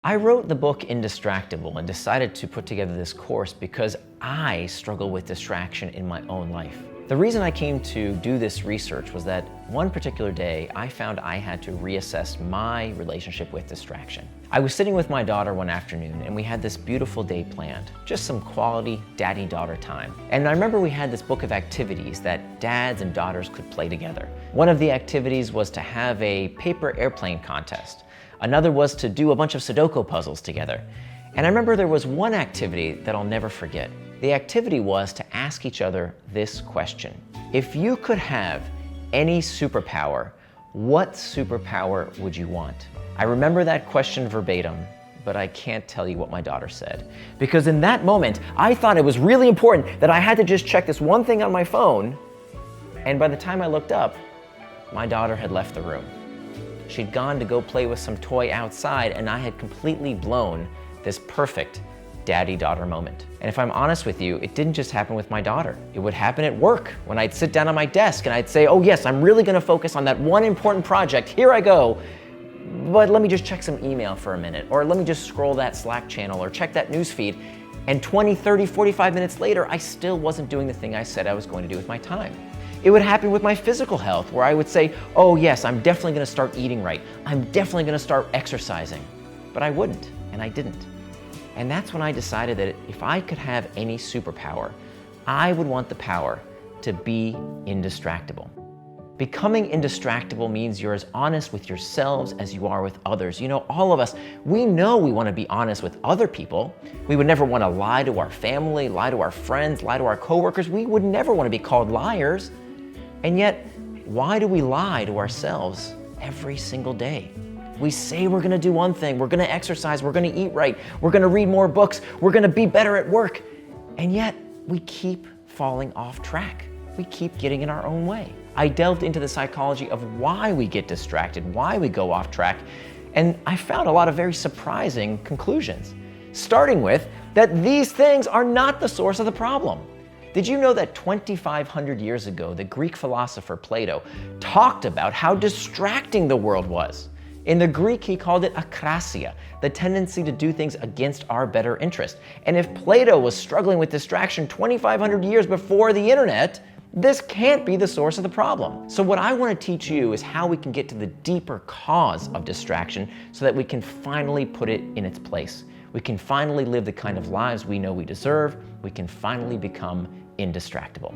I wrote the book Indistractable and decided to put together this course because I struggle with distraction in my own life. The reason I came to do this research was that one particular day I found I had to reassess my relationship with distraction. I was sitting with my daughter one afternoon and we had this beautiful day planned, just some quality daddy-daughter time. And I remember we had this book of activities that dads and daughters could play together. One of the activities was to have a paper airplane contest. Another was to do a bunch of Sudoku puzzles together. And I remember there was one activity that I'll never forget. The activity was to ask each other this question. If you could have any superpower, what superpower would you want? I remember that question verbatim, but I can't tell you what my daughter said. Because in that moment, I thought it was really important that I had to just check this one thing on my phone, and by the time I looked up, my daughter had left the room. She'd gone to go play with some toy outside, and I had completely blown this perfect daddy-daughter moment. And if I'm honest with you, it didn't just happen with my daughter. It would happen at work when I'd sit down on my desk and I'd say, oh yes, I'm really gonna focus on that one important project, here I go. But let me just check some email for a minute, or let me just scroll that Slack channel or check that news feed. And 20, 30, 45 minutes later, I still wasn't doing the thing I said I was going to do with my time. It would happen with my physical health, where I would say, oh yes, I'm definitely gonna start eating right. I'm definitely gonna start exercising. But I wouldn't, and I didn't. And that's when I decided that if I could have any superpower, I would want the power to be indistractable. Becoming indistractable means you're as honest with yourselves as you are with others. You know, all of us, we know we want to be honest with other people. We would never want to lie to our family, lie to our friends, lie to our coworkers. We would never want to be called liars. And yet, why do we lie to ourselves every single day? We say we're gonna do one thing, we're gonna exercise, we're gonna eat right, we're gonna read more books, we're gonna be better at work. And yet, we keep falling off track. We keep getting in our own way. I delved into the psychology of why we get distracted, why we go off track, and I found a lot of very surprising conclusions. Starting with that these things are not the source of the problem. Did you know that 2,500 years ago, the Greek philosopher Plato talked about how distracting the world was? In the Greek, he called it akrasia, the tendency to do things against our better interest. And if Plato was struggling with distraction 2,500 years before the internet, this can't be the source of the problem. So what I want to teach you is how we can get to the deeper cause of distraction so that we can finally put it in its place. We can finally live the kind of lives we know we deserve. We can finally become indistractable.